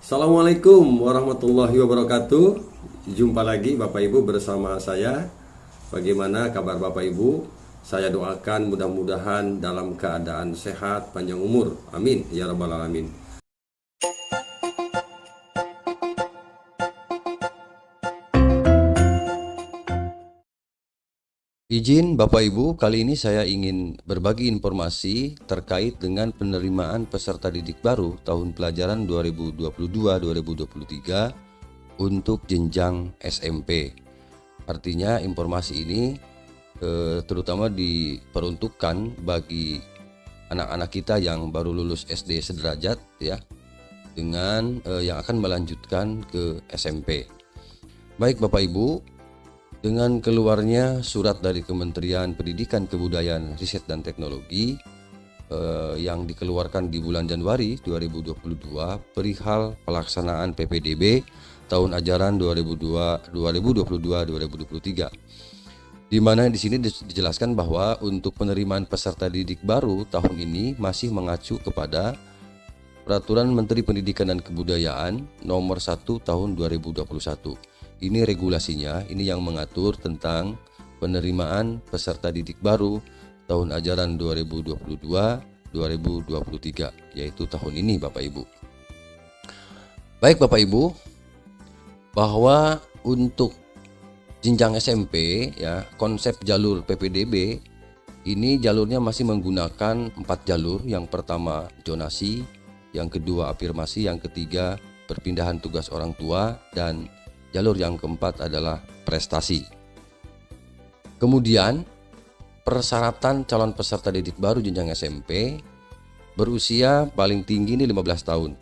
Assalamualaikum warahmatullahi wabarakatuh. Jumpa lagi Bapak Ibu bersama saya. Bagaimana kabar Bapak Ibu? Saya doakan mudah-mudahan dalam keadaan sehat, panjang umur. Amin ya rabbal alamin. Izin Bapak Ibu, kali ini saya ingin berbagi informasi terkait dengan penerimaan peserta didik baru tahun pelajaran 2022-2023 untuk jenjang SMP. Artinya informasi ini terutama diperuntukkan bagi anak-anak kita yang baru lulus SD sederajat ya, dengan yang akan melanjutkan ke SMP. Baik Bapak Ibu, dengan keluarnya surat dari Kementerian Pendidikan, Kebudayaan, Riset dan Teknologi yang dikeluarkan di bulan Januari 2022 perihal pelaksanaan PPDB tahun ajaran 2022-2023, di mana di sini dijelaskan bahwa untuk penerimaan peserta didik baru tahun ini masih mengacu kepada Peraturan Menteri Pendidikan dan Kebudayaan Nomor 1 Tahun 2021. Ini regulasinya, ini yang mengatur tentang penerimaan peserta didik baru tahun ajaran 2022-2023, yaitu tahun ini Bapak Ibu. Baik Bapak Ibu, bahwa untuk jenjang SMP ya, konsep jalur PPDB ini jalurnya masih menggunakan 4 jalur. Yang pertama zonasi, yang kedua afirmasi, yang ketiga perpindahan tugas orang tua, dan jalur yang keempat adalah prestasi. Kemudian persyaratan calon peserta didik baru jenjang SMP berusia paling tinggi ini 15 tahun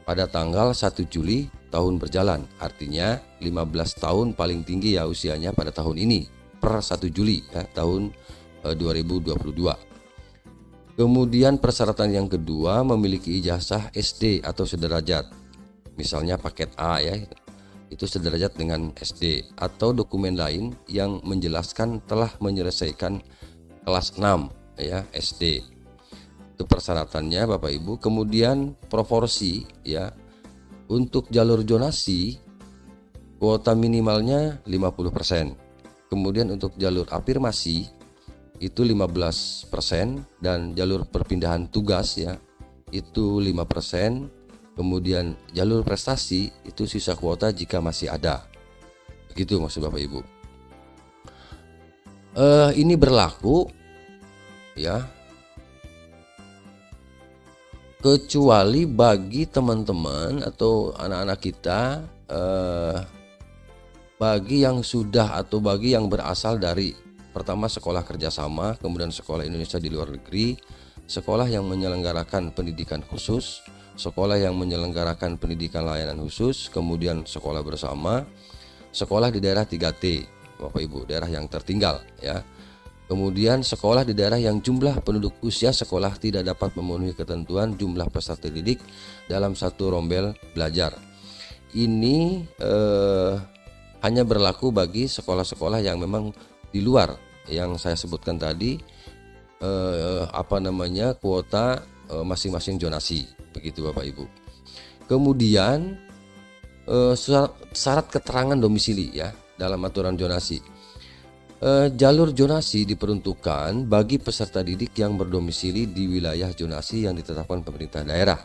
pada tanggal 1 Juli tahun berjalan. Artinya 15 tahun paling tinggi ya usianya pada tahun ini per 1 Juli ya, tahun 2022. Kemudian persyaratan yang kedua memiliki ijazah SD atau sederajat. Misalnya paket A ya, itu sederajat dengan SD, atau dokumen lain yang menjelaskan telah menyelesaikan kelas 6 ya SD. Itu persyaratannya Bapak Ibu. Kemudian proporsi ya, untuk jalur zonasi kuota minimalnya 50%. Kemudian untuk jalur afirmasi itu 15%, dan jalur perpindahan tugas ya itu 5%. Kemudian jalur prestasi itu sisa kuota jika masih ada. Begitu maksud Bapak Ibu. Ini berlaku ya, kecuali bagi teman-teman atau anak-anak kita bagi yang sudah atau bagi yang berasal dari pertama sekolah kerjasama, kemudian sekolah Indonesia di luar negeri, sekolah yang menyelenggarakan pendidikan khusus, sekolah yang menyelenggarakan pendidikan layanan khusus, kemudian sekolah bersama, sekolah di daerah 3T Bapak Ibu, daerah yang tertinggal ya. Kemudian sekolah di daerah yang jumlah penduduk usia sekolah tidak dapat memenuhi ketentuan jumlah peserta didik dalam satu rombel belajar. Ini hanya berlaku bagi sekolah-sekolah yang memang di luar yang saya sebutkan tadi, kuota masing-masing zonasi. Begitu Bapak Ibu. Kemudian syarat keterangan domisili ya dalam aturan zonasi. Jalur zonasi diperuntukkan bagi peserta didik yang berdomisili di wilayah zonasi yang ditetapkan pemerintah daerah.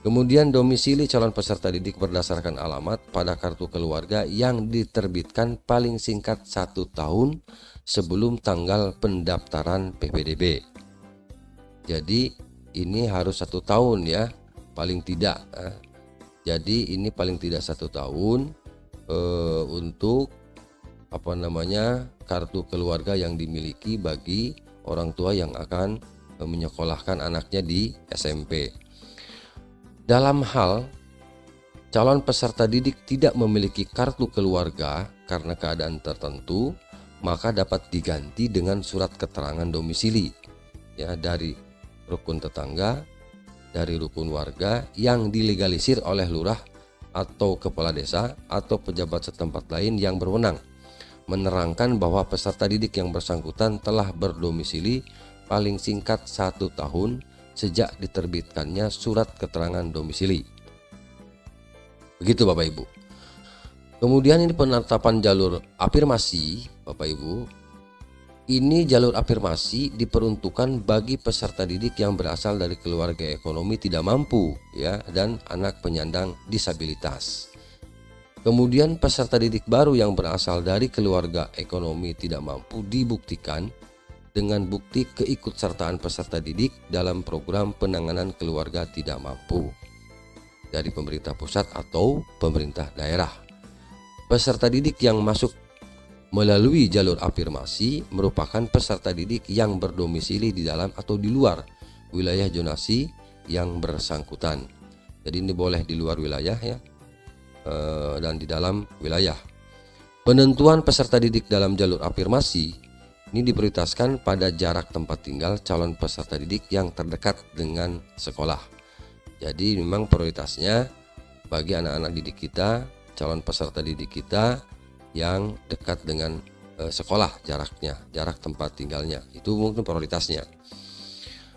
Kemudian domisili calon peserta didik berdasarkan alamat pada kartu keluarga yang diterbitkan paling singkat 1 tahun sebelum tanggal pendaftaran PPDB. Jadi ini harus 1 tahun ya, paling tidak. Jadi ini paling tidak 1 tahun untuk kartu keluarga yang dimiliki bagi orang tua yang akan menyekolahkan anaknya di SMP. Dalam hal calon peserta didik tidak memiliki kartu keluarga karena keadaan tertentu, maka dapat diganti dengan surat keterangan domisili ya, dari rukun tetangga, dari rukun warga yang dilegalisir oleh lurah atau kepala desa atau pejabat setempat lain yang berwenang, menerangkan bahwa peserta didik yang bersangkutan telah berdomisili paling singkat 1 tahun sejak diterbitkannya surat keterangan domisili. Begitu Bapak Ibu. Kemudian ini penetapan jalur afirmasi Bapak Ibu. Ini jalur afirmasi diperuntukkan bagi peserta didik yang berasal dari keluarga ekonomi tidak mampu ya, dan anak penyandang disabilitas. Kemudian peserta didik baru yang berasal dari keluarga ekonomi tidak mampu dibuktikan dengan bukti keikutsertaan peserta didik dalam program penanganan keluarga tidak mampu dari pemerintah pusat atau pemerintah daerah. Peserta didik yang masuk melalui jalur afirmasi merupakan peserta didik yang berdomisili di dalam atau di luar wilayah zonasi yang bersangkutan. Jadi ini boleh di luar wilayah ya, dan di dalam wilayah. Penentuan peserta didik dalam jalur afirmasi ini diprioritaskan pada jarak tempat tinggal calon peserta didik yang terdekat dengan sekolah. Jadi memang prioritasnya bagi anak-anak didik kita, calon peserta didik kita yang dekat dengan sekolah, jarak tempat tinggalnya itu mungkin prioritasnya.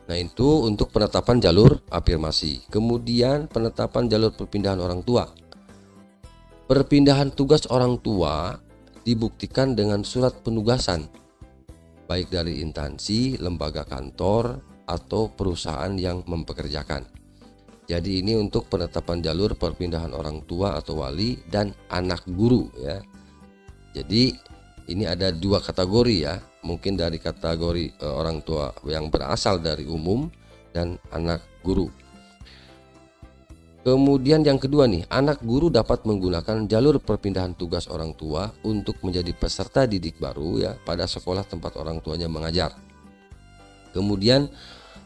Nah, itu untuk penetapan jalur afirmasi. Kemudian penetapan jalur perpindahan orang tua. Perpindahan tugas orang tua dibuktikan dengan surat penugasan baik dari instansi, lembaga kantor atau perusahaan yang mempekerjakan. Jadi ini untuk penetapan jalur perpindahan orang tua atau wali dan anak guru ya. Jadi ini ada dua kategori ya, mungkin dari kategori orang tua yang berasal dari umum dan anak guru. Kemudian yang kedua nih, anak guru dapat menggunakan jalur perpindahan tugas orang tua untuk menjadi peserta didik baru ya pada sekolah tempat orang tuanya mengajar. Kemudian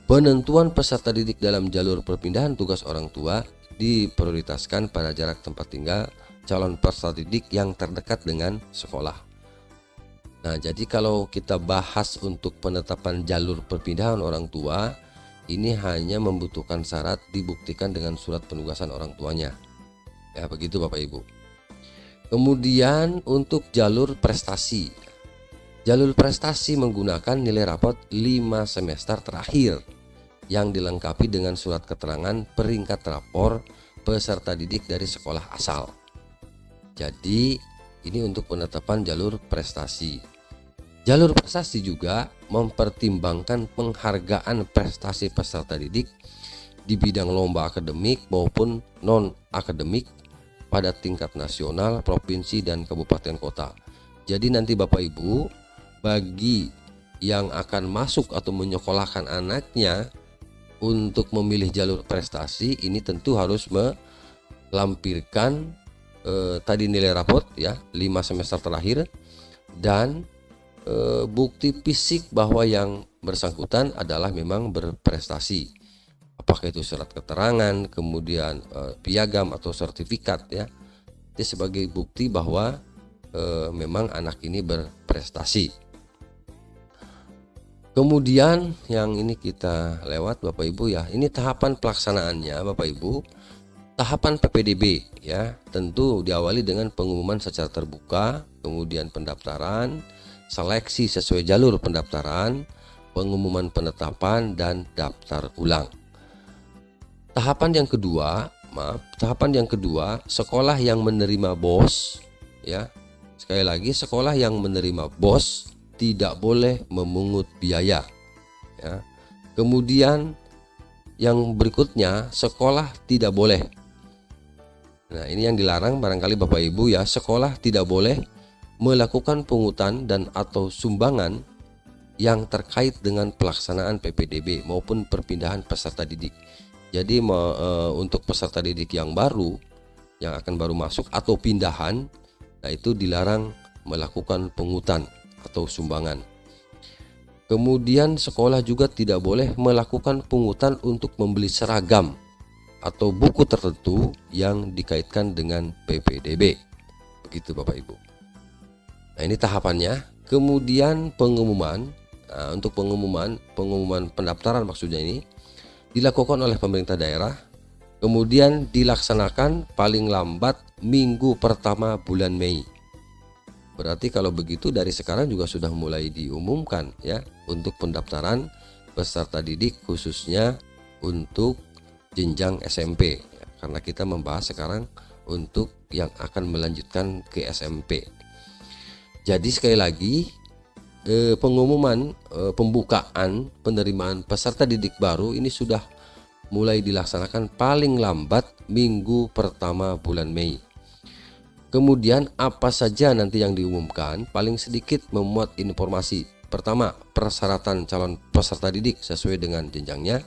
penentuan peserta didik dalam jalur perpindahan tugas orang tua diprioritaskan pada jarak tempat tinggal calon peserta didik yang terdekat dengan sekolah. Nah, jadi kalau kita bahas untuk penetapan jalur perpindahan orang tua, ini hanya membutuhkan syarat dibuktikan dengan surat penugasan orang tuanya. Ya, begitu Bapak Ibu. Kemudian untuk jalur prestasi. Jalur prestasi menggunakan nilai rapot 5 semester terakhir yang dilengkapi dengan surat keterangan peringkat rapor peserta didik dari sekolah asal. Jadi ini untuk penetapan jalur prestasi. Jalur prestasi juga mempertimbangkan penghargaan prestasi peserta didik di bidang lomba akademik maupun non-akademik pada tingkat nasional, provinsi, dan kabupaten kota. Jadi nanti Bapak Ibu, bagi yang akan masuk atau menyekolahkan anaknya untuk memilih jalur prestasi, ini tentu harus melampirkan tadi nilai rapot ya 5 semester terakhir dan bukti fisik bahwa yang bersangkutan adalah memang berprestasi. Apakah itu surat keterangan, kemudian piagam atau sertifikat ya. Itu sebagai bukti bahwa memang anak ini berprestasi. Kemudian yang ini kita lewat Bapak Ibu ya. Ini tahapan pelaksanaannya Bapak Ibu. Tahapan PPDB ya, tentu diawali dengan pengumuman secara terbuka, kemudian pendaftaran, seleksi sesuai jalur pendaftaran, pengumuman penetapan, dan daftar ulang. Tahapan yang kedua, sekolah yang menerima BOS ya. Sekali lagi, sekolah yang menerima BOS tidak boleh memungut biaya ya. Kemudian yang berikutnya, sekolah tidak boleh. Nah, ini yang dilarang barangkali Bapak Ibu ya, sekolah tidak boleh melakukan pungutan dan atau sumbangan yang terkait dengan pelaksanaan PPDB maupun perpindahan peserta didik. Jadi untuk peserta didik yang baru yang akan baru masuk atau pindahan, nah itu dilarang melakukan pungutan atau sumbangan. Kemudian sekolah juga tidak boleh melakukan pungutan untuk membeli seragam atau buku tertentu yang dikaitkan dengan PPDB. Begitu Bapak Ibu. Nah, ini tahapannya. Kemudian pengumuman. Nah, untuk pengumuman pendaftaran maksudnya ini dilakukan oleh pemerintah daerah. Kemudian dilaksanakan paling lambat minggu pertama bulan Mei. Berarti kalau begitu dari sekarang juga sudah mulai diumumkan ya untuk pendaftaran peserta didik khususnya untuk jenjang SMP ya, karena kita membahas sekarang untuk yang akan melanjutkan ke SMP. Jadi sekali lagi pengumuman pembukaan penerimaan peserta didik baru ini sudah mulai dilaksanakan paling lambat minggu pertama bulan Mei. Kemudian apa saja nanti yang diumumkan, paling sedikit memuat informasi. Pertama, persyaratan calon peserta didik sesuai dengan jenjangnya,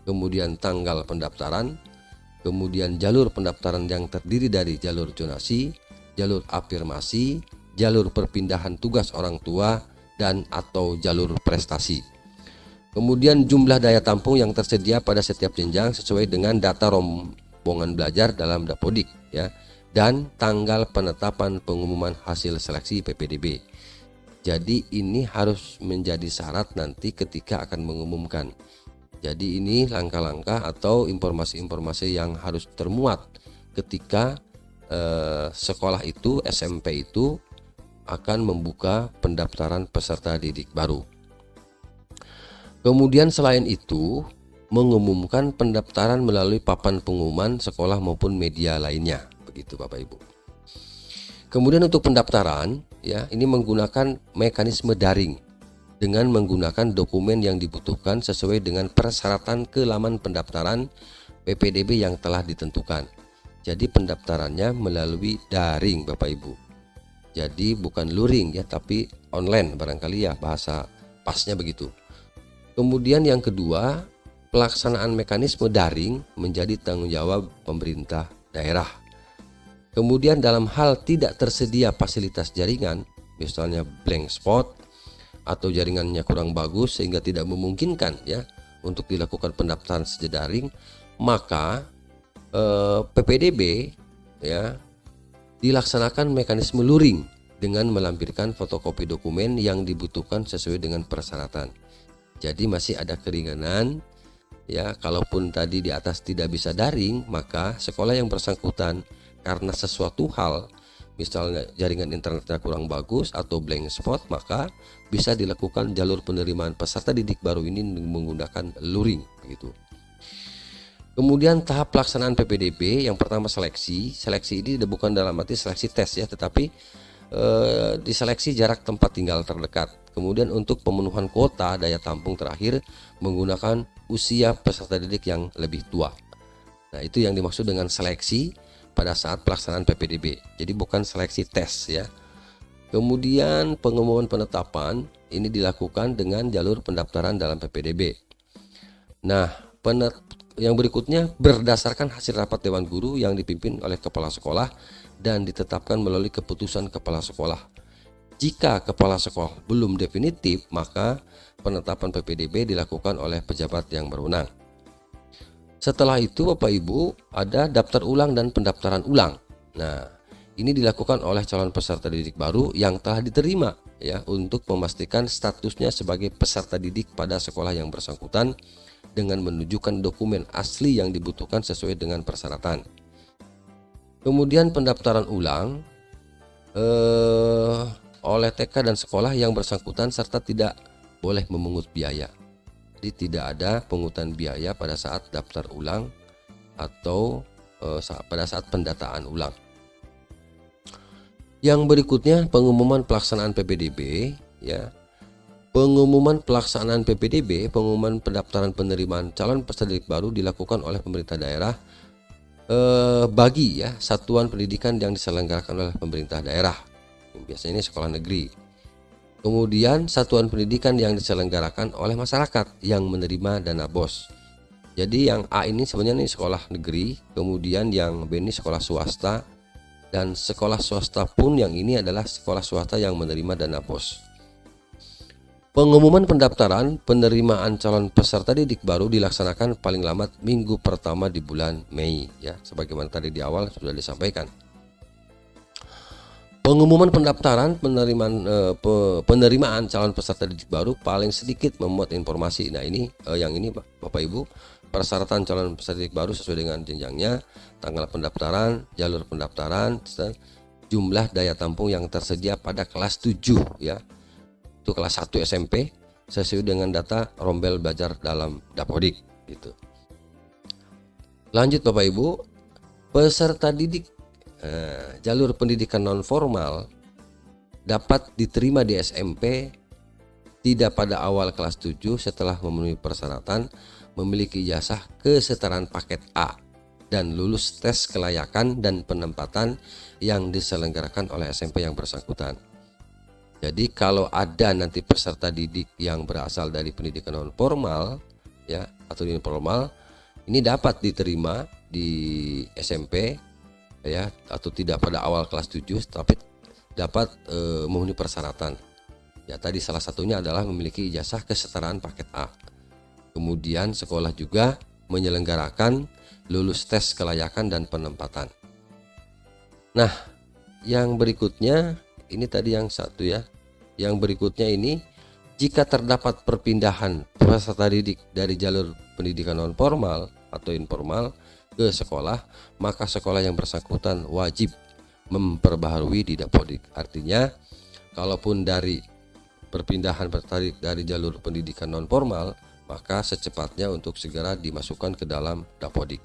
kemudian tanggal pendaftaran, kemudian jalur pendaftaran yang terdiri dari jalur zonasi, jalur afirmasi, jalur perpindahan tugas orang tua, dan atau jalur prestasi. Kemudian jumlah daya tampung yang tersedia pada setiap jenjang sesuai dengan data rombongan belajar dalam Dapodik ya, dan tanggal penetapan pengumuman hasil seleksi PPDB. Jadi ini harus menjadi syarat nanti ketika akan mengumumkan. Jadi ini langkah-langkah atau informasi-informasi yang harus termuat ketika sekolah itu, SMP itu akan membuka pendaftaran peserta didik baru. Kemudian selain itu, mengumumkan pendaftaran melalui papan pengumuman sekolah maupun media lainnya, begitu Bapak Ibu. Kemudian untuk pendaftaran ya, ini menggunakan mekanisme daring dengan menggunakan dokumen yang dibutuhkan sesuai dengan persyaratan ke laman pendaftaran PPDB yang telah ditentukan. Jadi pendaftarannya melalui daring Bapak Ibu. Jadi bukan luring ya, tapi online barangkali ya, bahasa pasnya begitu. Kemudian yang kedua, pelaksanaan mekanisme daring menjadi tanggung jawab pemerintah daerah. Kemudian dalam hal tidak tersedia fasilitas jaringan, misalnya blank spot atau jaringannya kurang bagus sehingga tidak memungkinkan ya untuk dilakukan pendaftaran secara daring, maka PPDB ya dilaksanakan mekanisme luring dengan melampirkan fotokopi dokumen yang dibutuhkan sesuai dengan persyaratan. Jadi masih ada keringanan ya, kalaupun tadi di atas tidak bisa daring, maka sekolah yang bersangkutan karena sesuatu hal, misalnya jaringan internetnya kurang bagus atau blank spot, maka bisa dilakukan jalur penerimaan peserta didik baru ini menggunakan luring begitu. Kemudian tahap pelaksanaan PPDB, yang pertama seleksi. Seleksi ini bukan dalam arti seleksi tes ya, tetapi diseleksi jarak tempat tinggal terdekat. Kemudian untuk pemenuhan kuota daya tampung terakhir menggunakan usia peserta didik yang lebih tua. Nah, itu yang dimaksud dengan seleksi pada saat pelaksanaan PPDB. Jadi bukan seleksi tes ya. Kemudian pengumuman penetapan ini dilakukan dengan jalur pendaftaran dalam PPDB. Nah, yang berikutnya berdasarkan hasil rapat Dewan Guru yang dipimpin oleh Kepala Sekolah dan ditetapkan melalui keputusan Kepala Sekolah. Jika Kepala Sekolah belum definitif, maka penetapan PPDB dilakukan oleh pejabat yang berwenang. Setelah itu Bapak Ibu ada daftar ulang dan pendaftaran ulang. Nah, ini dilakukan oleh calon peserta didik baru yang telah diterima ya, untuk memastikan statusnya sebagai peserta didik pada sekolah yang bersangkutan dengan menunjukkan dokumen asli yang dibutuhkan sesuai dengan persyaratan. Kemudian pendaftaran ulang oleh TK dan sekolah yang bersangkutan serta tidak boleh memungut biaya. Jadi tidak ada pungutan biaya pada saat daftar ulang atau pada saat pendataan ulang. Yang berikutnya pengumuman pelaksanaan PPDB ya. Pengumuman pelaksanaan PPDB, pengumuman pendaftaran penerimaan calon peserta didik baru dilakukan oleh pemerintah daerah bagi ya satuan pendidikan yang diselenggarakan oleh pemerintah daerah. Biasanya ini sekolah negeri. Kemudian satuan pendidikan yang diselenggarakan oleh masyarakat yang menerima dana BOS. Jadi yang A ini sebenarnya ini sekolah negeri, kemudian yang B ini sekolah swasta, dan sekolah swasta pun yang ini adalah sekolah swasta yang menerima dana BOS. Pengumuman pendaftaran penerimaan calon peserta didik baru dilaksanakan paling lambat minggu pertama di bulan Mei ya, sebagaimana tadi di awal sudah disampaikan. Pengumuman pendaftaran penerimaan calon peserta didik baru paling sedikit memuat informasi. Nah, ini yang ini Bapak Ibu, persyaratan calon peserta didik baru sesuai dengan jenjangnya, tanggal pendaftaran, jalur pendaftaran, jumlah daya tampung yang tersedia pada kelas 7 ya. Itu kelas 1 SMP sesuai dengan data rombel belajar dalam Dapodik gitu. Lanjut Bapak Ibu, peserta didik jalur pendidikan non formal dapat diterima di SMP tidak pada awal kelas 7 setelah memenuhi persyaratan memiliki ijazah kesetaraan paket A dan lulus tes kelayakan dan penempatan yang diselenggarakan oleh SMP yang bersangkutan. Jadi kalau ada nanti peserta didik yang berasal dari pendidikan non formal ya atau informal, ini dapat diterima di SMP ya atau tidak pada awal kelas 7 tapi dapat memenuhi persyaratan. Ya tadi salah satunya adalah memiliki ijazah kesetaraan paket A. Kemudian sekolah juga menyelenggarakan lulus tes kelayakan dan penempatan. Nah, yang berikutnya ini tadi yang satu ya. Yang berikutnya ini jika terdapat perpindahan peserta didik dari jalur pendidikan non formal atau informal ke sekolah, maka sekolah yang bersangkutan wajib memperbaharui Didapodik. Artinya, kalaupun dari perpindahan tertarik dari jalur pendidikan non formal, maka secepatnya untuk segera dimasukkan ke dalam Dapodik.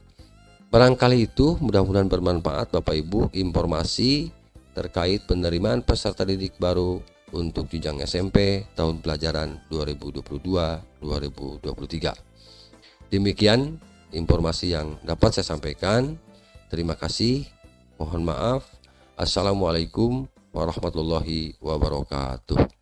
Barangkali itu mudah-mudahan bermanfaat Bapak Ibu informasi terkait penerimaan peserta didik baru untuk jenjang SMP tahun pelajaran 2022-2023. Demikian informasi yang dapat saya sampaikan. Terima kasih. Mohon maaf. Assalamualaikum warahmatullahi wabarakatuh.